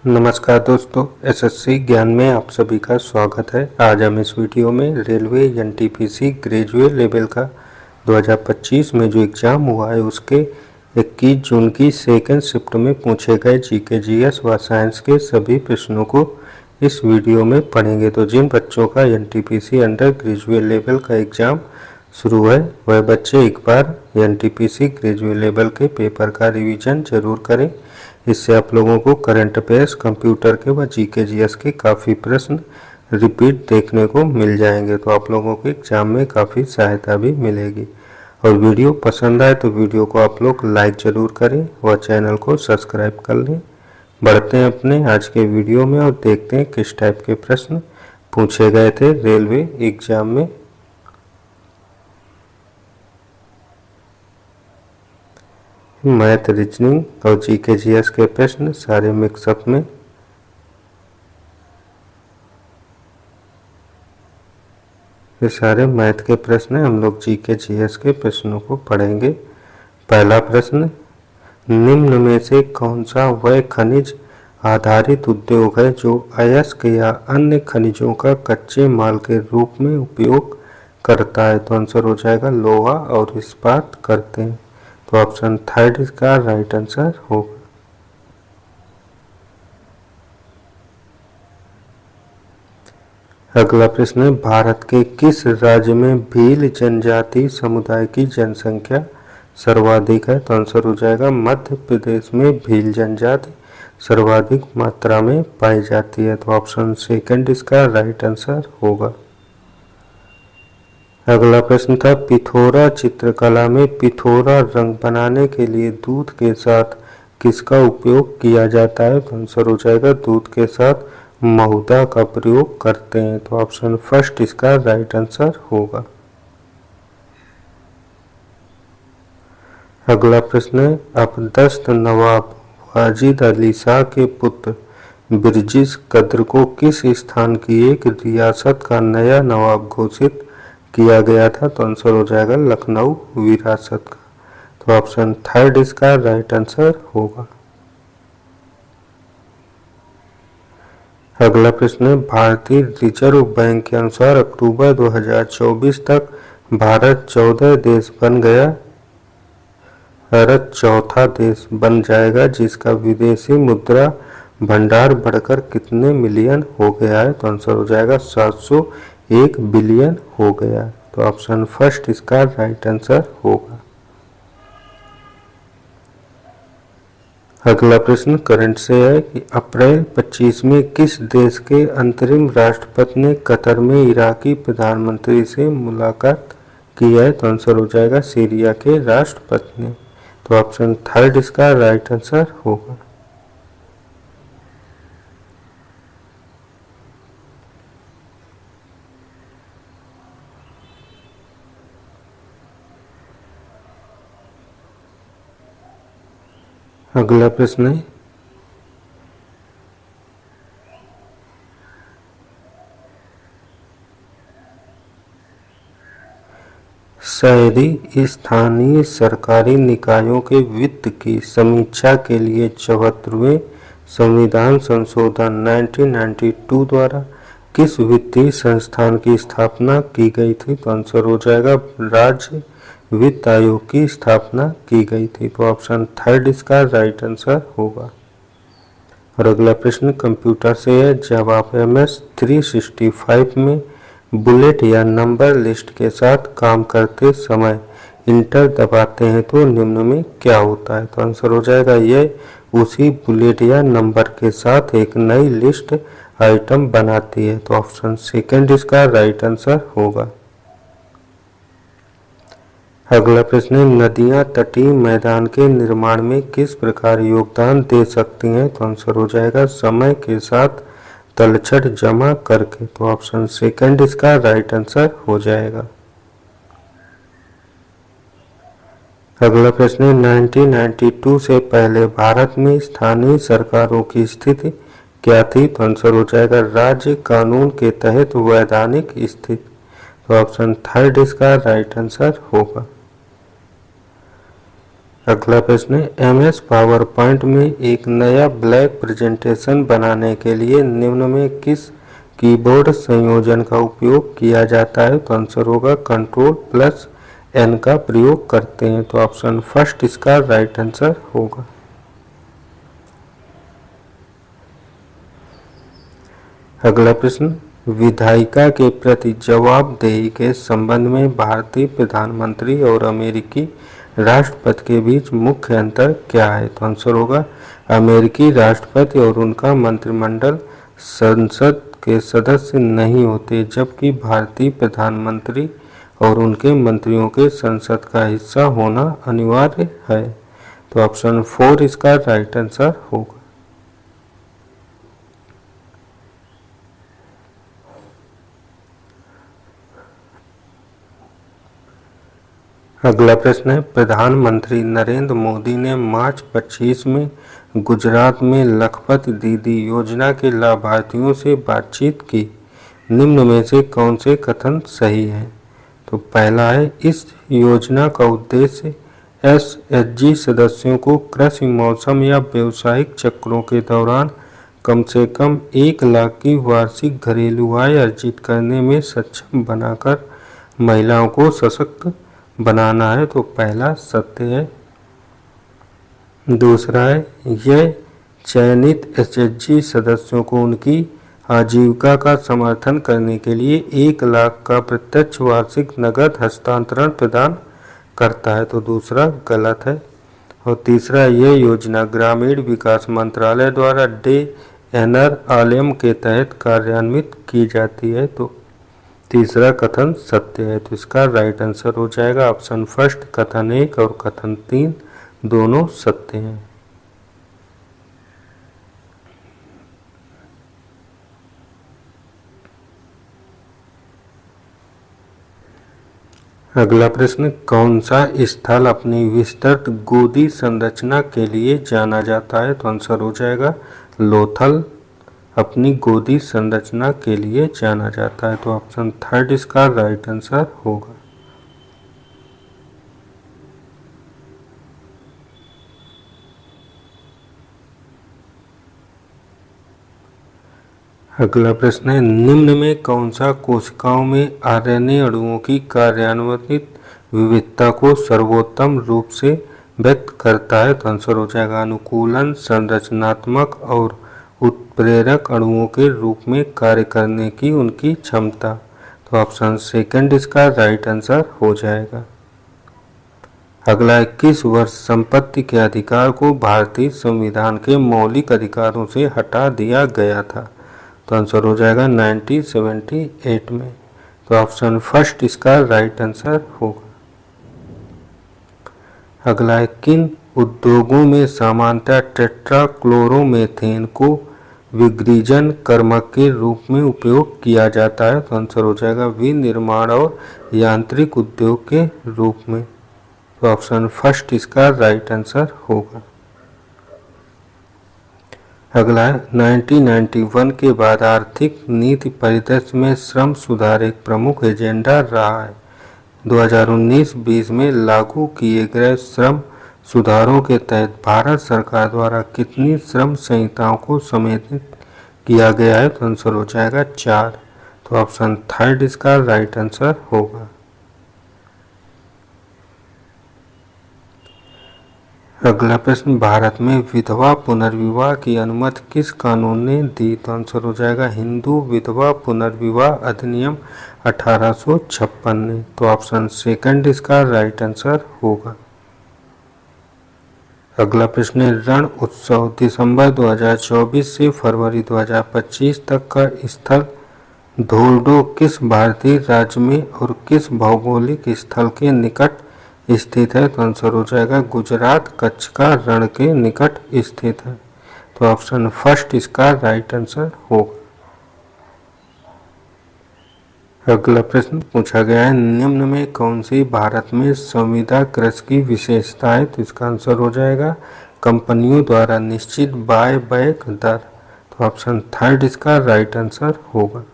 नमस्कार दोस्तों, एसएससी ज्ञान में आप सभी का स्वागत है। आज हम इस वीडियो में रेलवे एनटीपीसी ग्रेजुएट लेवल का 2025 में जो एग्ज़ाम हुआ है उसके 21 जून की सेकंड शिफ्ट में पूछे गए जीके जीएस व साइंस के सभी प्रश्नों को इस वीडियो में पढ़ेंगे। तो जिन बच्चों का एनटीपीसी अंडर ग्रेजुएट लेवल का एग्ज़ाम शुरू है वह बच्चे एक बार एनटीपीसी ग्रेजुएट लेवल के पेपर का रिवीजन जरूर करें। इससे आप लोगों को करंट अफेयर्स, कंप्यूटर के व जीके जीएस के काफ़ी प्रश्न रिपीट देखने को मिल जाएंगे। तो आप लोगों को एग्जाम में काफ़ी सहायता भी मिलेगी। और वीडियो पसंद आए तो वीडियो को आप लोग लाइक ज़रूर करें व चैनल को सब्सक्राइब कर लें। बढ़ते हैं अपने आज के वीडियो में और देखते हैं किस टाइप के प्रश्न पूछे गए थे रेलवे एग्जाम में। मैथ, रीजनिंग और जीके जीएस के प्रश्न सारे मिक्सअप में। ये सारे मैथ के प्रश्न हैं। हम लोग जीके जीएस के प्रश्नों को पढ़ेंगे। पहला प्रश्न, निम्न में से कौन सा वह खनिज आधारित उद्योग है जो अयस्क या अन्य खनिजों का कच्चे माल के रूप में उपयोग करता है? तो आंसर हो जाएगा लोहा और इस्पात करते हैं। तो ऑप्शन थर्ड इसका राइट आंसर होगा। अगला प्रश्न है, भारत के किस राज्य में भील जनजाति समुदाय की जनसंख्या सर्वाधिक है? तो आंसर हो जाएगा मध्य प्रदेश में भील जनजाति सर्वाधिक मात्रा में पाई जाती है। तो ऑप्शन सेकंड इसका राइट आंसर होगा। अगला प्रश्न था, पिथोरा चित्रकला में पिथोरा रंग बनाने के लिए दूध के साथ किसका उपयोग किया जाता है? तो आंसर हो जाएगा दूध के साथ महुदा का प्रयोग करते हैं। तो ऑप्शन फर्स्ट इसका राइट आंसर होगा। अगला प्रश्न है, अपदस्थ नवाब वाजिद अली शाह के पुत्र बिरजिस कद्र को किस स्थान की एक रियासत का नया नवाब घोषित किया गया था? तो आंसर हो जाएगा लखनऊ विरासत का। तो ऑप्शन थर्ड इसका राइट आंसर होगा। अगला प्रश्न है, भारतीय रिजर्व बैंक के अनुसार अक्टूबर 2024 तक भारत 14 देश बन गया, भारत चौथा देश बन जाएगा जिसका विदेशी मुद्रा भंडार बढ़कर कितने मिलियन हो गया है? तो आंसर हो जाएगा 701 बिलियन हो गया। तो ऑप्शन फर्स्ट इसका राइट आंसर होगा। अगला प्रश्न करंट से है कि अप्रैल 25 में किस देश के अंतरिम राष्ट्रपति ने कतर में इराकी प्रधानमंत्री से मुलाकात की है? तो आंसर हो जाएगा सीरिया के राष्ट्रपति ने। तो ऑप्शन थर्ड इसका राइट आंसर होगा। अगला प्रश्न है, शहरी स्थानीय सरकारी निकायों के वित्त की समीक्षा के लिए 74वें संविधान संशोधन 1992 द्वारा किस वित्तीय संस्थान की स्थापना की गई थी? तो आंसर हो जाएगा राज्य वित्त आयोग की स्थापना की गई थी। तो ऑप्शन थर्ड इसका राइट आंसर होगा। और अगला प्रश्न कंप्यूटर से है, जब आप MS 365 में बुलेट या नंबर लिस्ट के साथ काम करते समय इंटर दबाते हैं तो निम्न में क्या होता है? तो आंसर हो जाएगा यह उसी बुलेट या नंबर के साथ एक नई लिस्ट आइटम बनाती है। तो ऑप्शन सेकंड इसका राइट आंसर होगा। अगला प्रश्न है, नदियां तटीय मैदान के निर्माण में किस प्रकार योगदान दे सकती हैं? तो आंसर हो जाएगा समय के साथ तलछट जमा करके। तो ऑप्शन सेकंड इसका राइट आंसर हो जाएगा। अगला प्रश्न है, 1992 से पहले भारत में स्थानीय सरकारों की स्थिति क्या थी? तो आंसर हो जाएगा राज्य कानून के तहत वैधानिक स्थिति। तो ऑप्शन थर्ड इसका राइट आंसर होगा। अगला प्रश्न है, MS पावर पॉइंट में एक नया ब्लैक प्रेजेंटेशन बनाने के लिए निम्न में किस कीबोर्ड संयोजन का उपयोग किया जाता है? तो आंसर होगा Ctrl+N का प्रयोग करते हैं। तो ऑप्शन फर्स्ट इसका राइट आंसर होगा। अगला प्रश्न, विधायिका के प्रति जवाबदेही के संबंध में भारतीय प्रधानमंत्री और अमेरिकी राष्ट्रपति के बीच मुख्य अंतर क्या है? तो आंसर होगा अमेरिकी राष्ट्रपति और उनका मंत्रिमंडल संसद के सदस्य नहीं होते, जबकि भारतीय प्रधानमंत्री और उनके मंत्रियों के संसद का हिस्सा होना अनिवार्य है। तो ऑप्शन 4 इसका राइट आंसर होगा। अगला प्रश्न है, प्रधानमंत्री नरेंद्र मोदी ने मार्च 25 में गुजरात में लखपत दीदी योजना के लाभार्थियों से बातचीत की। निम्न में से कौन से कथन सही हैं? तो पहला है, इस योजना का उद्देश्य SHG सदस्यों को कृषि मौसम या व्यावसायिक चक्रों के दौरान कम से कम 1 लाख की वार्षिक घरेलू आय अर्जित करने में सक्षम बनाकर महिलाओं को सशक्त बनाना है। तो पहला सत्य है। दूसरा है, यह चयनित SHG सदस्यों को उनकी आजीविका का समर्थन करने के लिए 1 लाख का प्रत्यक्ष वार्षिक नगद हस्तांतरण प्रदान करता है। तो दूसरा गलत है। और तीसरा, यह योजना ग्रामीण विकास मंत्रालय द्वारा DNRLM के तहत कार्यान्वित की जाती है। तो तीसरा कथन सत्य है। तो इसका राइट आंसर हो जाएगा ऑप्शन फर्स्ट, कथन 1 और कथन 3 दोनों सत्य हैं। अगला प्रश्न, कौन सा स्थल अपनी विस्तृत गोदी संरचना के लिए जाना जाता है? तो आंसर हो जाएगा लोथल अपनी गोदी संरचना के लिए जाना जाता है। तो ऑप्शन थर्ड इसका राइट आंसर होगा। अगला प्रश्न है, निम्न में कौन सा कोशिकाओं में RNA अणुओं की कार्यान्वित विविधता को सर्वोत्तम रूप से व्यक्त करता है? तो आंसर हो जाएगा अनुकूलन, संरचनात्मक और उत्प्रेरक अणुओं के रूप में कार्य करने की उनकी क्षमता। तो ऑप्शन सेकंड इसका राइट आंसर हो जाएगा। अगला 21 वर्ष संपत्ति के अधिकार को भारतीय संविधान के मौलिक अधिकारों से हटा दिया गया था। तो आंसर हो जाएगा 1978 में। तो ऑप्शन फर्स्ट इसका राइट आंसर होगा। अगला है, किन उद्योगों में सामान्यतः टेट्राक्लोरोमेथेन को विग्रीजन कर्मक के रूप में उपयोग किया जाता है? तो आंसर हो जाएगा विनिर्माण और यांत्रिक उद्योग के रूप में। तो ऑप्शन फर्स्ट इसका राइट आंसर होगा। अगला है, 1991 के बाद आर्थिक नीति परिदृश्य में श्रम सुधार एक प्रमुख एजेंडा रहा है। 2019-20 में लागू किए गए श्रम सुधारों के तहत भारत सरकार द्वारा कितनी श्रम संहिताओं को सम्मिलित किया गया है? तो आंसर हो जाएगा 4। तो ऑप्शन थर्ड इसका राइट आंसर होगा। अगला प्रश्न, भारत में विधवा पुनर्विवाह की अनुमति किस कानून ने दी? तो आंसर हो जाएगा हिंदू विधवा पुनर्विवाह अधिनियम 1856 ने। तो ऑप्शन सेकंड इसका राइट आंसर होगा। अगला प्रश्न है, रण उत्सव दिसंबर 2024 से फरवरी 2025 तक का स्थल धोर्डो किस भारतीय राज्य में और किस भौगोलिक स्थल के निकट स्थित है? तो आंसर हो जाएगा गुजरात कच्छ का रण के निकट स्थित है। तो ऑप्शन फर्स्ट इसका राइट आंसर होगा। अगला प्रश्न पूछा गया है, निम्न में कौन सी भारत में संविदा कृषि की विशेषता है? तो इसका आंसर हो जाएगा कंपनियों द्वारा निश्चित बाय बैक दर। तो ऑप्शन थर्ड इसका राइट आंसर होगा।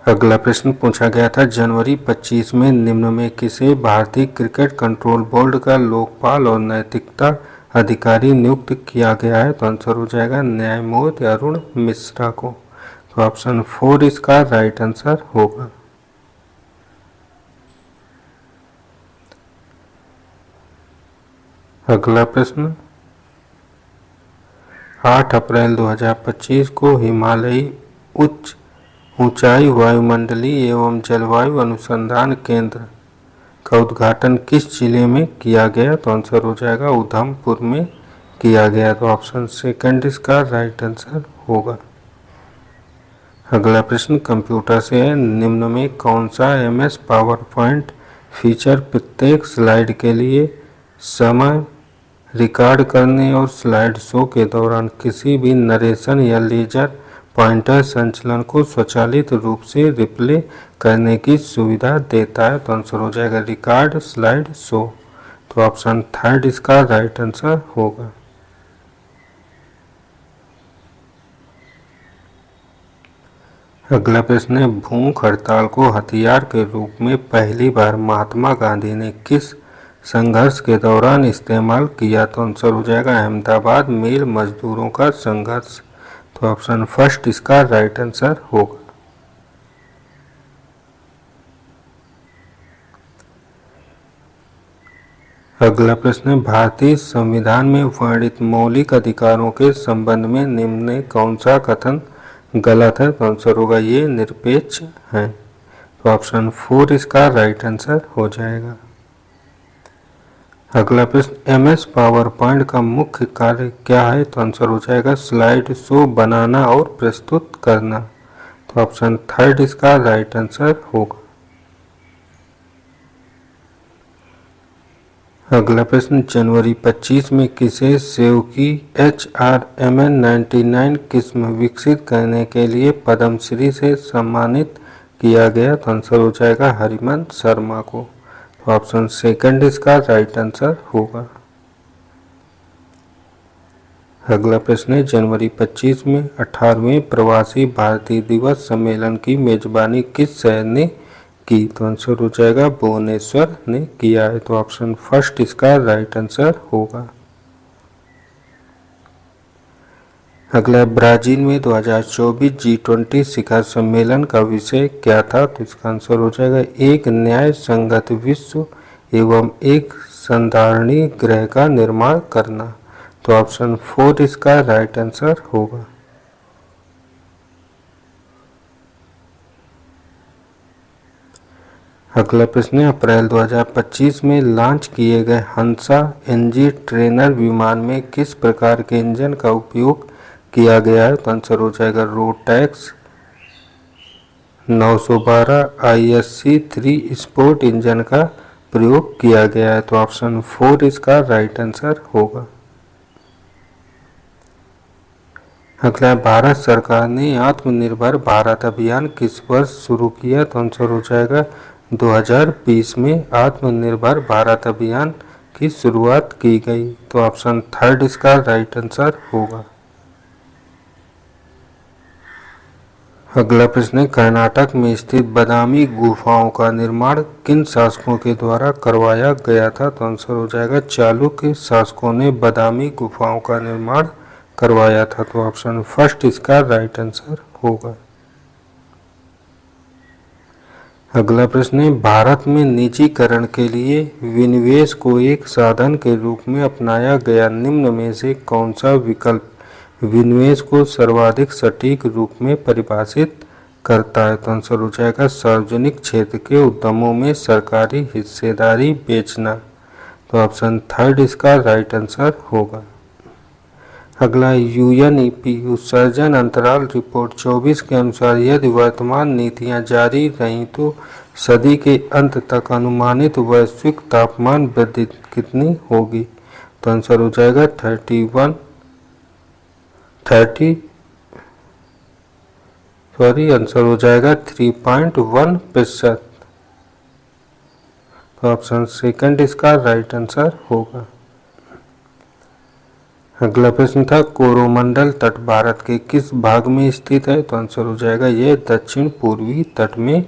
अगला प्रश्न पूछा गया था, जनवरी 25 में निम्न में किसे भारतीय क्रिकेट कंट्रोल बोर्ड का लोकपाल और नैतिकता अधिकारी नियुक्त किया गया है? तो आंसर हो जाएगा न्यायमूर्ति अरुण मिश्रा को। तो ऑप्शन 4 इसका राइट आंसर होगा। अगला प्रश्न, 8 अप्रैल 2025 को हिमालयी उच्च ऊंचाई वायुमंडलीय एवं जलवायु अनुसंधान केंद्र का उद्घाटन किस जिले में किया गया? तो आंसर हो जाएगा उधमपुर में किया गया। तो ऑप्शन सेकंड इसका राइट आंसर होगा। अगला प्रश्न कंप्यूटर से है, निम्न में कौन सा MS पावर पॉइंट फीचर प्रत्येक स्लाइड के लिए समय रिकॉर्ड करने और स्लाइड शो के दौरान किसी भी नरेशन या लेजर पॉइंटर संचलन को स्वचालित रूप से रिप्ले करने की सुविधा देता है? तो आंसर हो जाएगा रिकॉर्ड स्लाइड शो। तो ऑप्शन थर्ड इसका राइट आंसर होगा। अगला प्रश्न है, भूख हड़ताल को हथियार के रूप में पहली बार महात्मा गांधी ने किस संघर्ष के दौरान इस्तेमाल किया? तो आंसर हो जाएगा अहमदाबाद मिल मजदूरों का संघर्ष। तो ऑप्शन फर्स्ट इसका राइट आंसर होगा। अगला प्रश्न है, भारतीय संविधान में वर्णित मौलिक अधिकारों के संबंध में निम्न में कौन सा कथन गलत है? तो आंसर होगा ये निरपेक्ष है। तो ऑप्शन 4 इसका राइट आंसर हो जाएगा। अगला प्रश्न, MS पावर पॉइंट का मुख्य कार्य क्या है? तो आंसर हो जाएगा स्लाइड शो बनाना और प्रस्तुत करना। तो ऑप्शन थर्ड इसका राइट आंसर होगा। अगला प्रश्न, जनवरी 25 में किसे सेव की HRMN99 किस्म विकसित करने के लिए पद्मश्री से सम्मानित किया गया? तो आंसर हो जाएगा हरिमंत शर्मा को। तो ऑप्शन सेकंड इसका राइट आंसर होगा। अगला प्रश्न है, जनवरी 25 में 18वें प्रवासी भारतीय दिवस सम्मेलन की मेजबानी किस शहर ने की? तो आंसर हो जाएगा भुवनेश्वर ने किया है। तो ऑप्शन फर्स्ट इसका राइट आंसर होगा। अगला, ब्राजील में 2024 G20 शिखर सम्मेलन का विषय क्या था? तो इसका आंसर हो जाएगा एक न्याय संगत विश्व एवं एक संधारणीय ग्रह का निर्माण करना। तो ऑप्शन 4 इसका राइट आंसर होगा। अगला प्रश्न, अप्रैल 2025 में लॉन्च किए गए हंसा NG ट्रेनर विमान में किस प्रकार के इंजन का उपयोग किया गया है? तो आंसर हो जाएगा रोटैक्स 912 ISC3 स्पोर्ट इंजन का प्रयोग किया गया है। तो ऑप्शन 4 इसका राइट आंसर होगा। अगला, भारत सरकार ने आत्मनिर्भर भारत अभियान किस वर्ष शुरू किया? तो आंसर हो जाएगा 2020 में आत्मनिर्भर भारत अभियान की शुरुआत की गई। तो ऑप्शन थर्ड इसका राइट आंसर होगा। अगला प्रश्न, कर्नाटक में स्थित बादामी गुफाओं का निर्माण किन शासकों के द्वारा करवाया गया था? तो आंसर हो जाएगा चालुक्य शासकों ने बादामी गुफाओं का निर्माण करवाया था। तो ऑप्शन फर्स्ट इसका राइट आंसर होगा। अगला प्रश्न है, भारत में निजीकरण के लिए विनिवेश को एक साधन के रूप में अपनाया गया निम्न में से कौन सा विकल्प विनिवेश को सर्वाधिक सटीक रूप में परिभाषित करता है? तो आंसर हो जाएगा सार्वजनिक क्षेत्र के उद्यमों में सरकारी हिस्सेदारी बेचना। तो ऑप्शन थर्ड इसका राइट आंसर होगा। अगला, UNEP उत्सर्जन अंतराल रिपोर्ट 24 के अनुसार यदि वर्तमान नीतियां जारी रहीं तो सदी के अंत तक अनुमानित वैश्विक तापमान वृद्धि कितनी होगी? तो आंसर हो जाएगा 3.1%। तो ऑप्शन सेकंड इसका राइट आंसर होगा। अगला प्रश्न था कोरोमंडल तट भारत के किस भाग में स्थित है? तो आंसर हो जाएगा यह दक्षिण पूर्वी तट में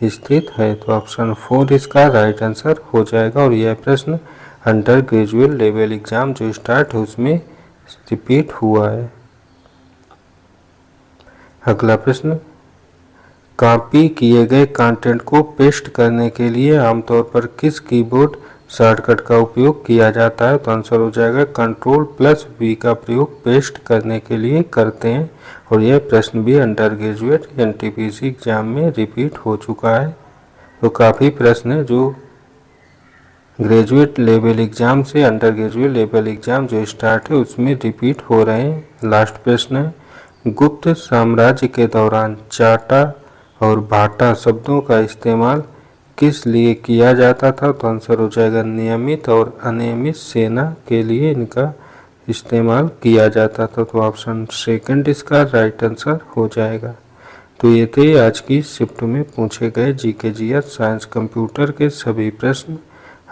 स्थित है। तो ऑप्शन 4 इसका राइट आंसर हो जाएगा। और यह प्रश्न अंडर ग्रेजुएट लेवल एग्जाम जो स्टार्ट है उसमें रिपीट हुआ है। अगला प्रश्न कॉपी किए गए कंटेंट को पेस्ट करने के लिए आमतौर पर किस कीबोर्ड शॉर्टकट का उपयोग किया जाता है? तो आंसर हो जाएगा Ctrl+V का प्रयोग पेस्ट करने के लिए करते हैं। और यह प्रश्न भी अंडर ग्रेजुएट एनटीपीसी एग्जाम में रिपीट हो चुका है। तो काफ़ी प्रश्न है जो ग्रेजुएट लेवल एग्जाम से अंडर ग्रेजुएट लेवल एग्जाम जो स्टार्ट है उसमें रिपीट हो रहे हैं। लास्ट प्रश्न है गुप्त साम्राज्य के दौरान चाटा और भाटा शब्दों का इस्तेमाल किस लिए किया जाता था? तो आंसर हो जाएगा नियमित और अनियमित सेना के लिए इनका इस्तेमाल किया जाता था। तो ऑप्शन सेकंड इसका राइट आंसर हो जाएगा। तो ये थे आज की शिफ्ट में पूछे गए जीके जीएस साइंस कंप्यूटर के सभी प्रश्न।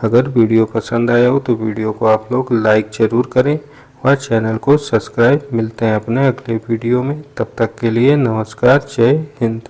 अगर वीडियो पसंद आया हो तो वीडियो को आप लोग लाइक ज़रूर करें और चैनल को सब्सक्राइब। मिलते हैं अपने अगले वीडियो में, तब तक के लिए नमस्कार, जय हिंद।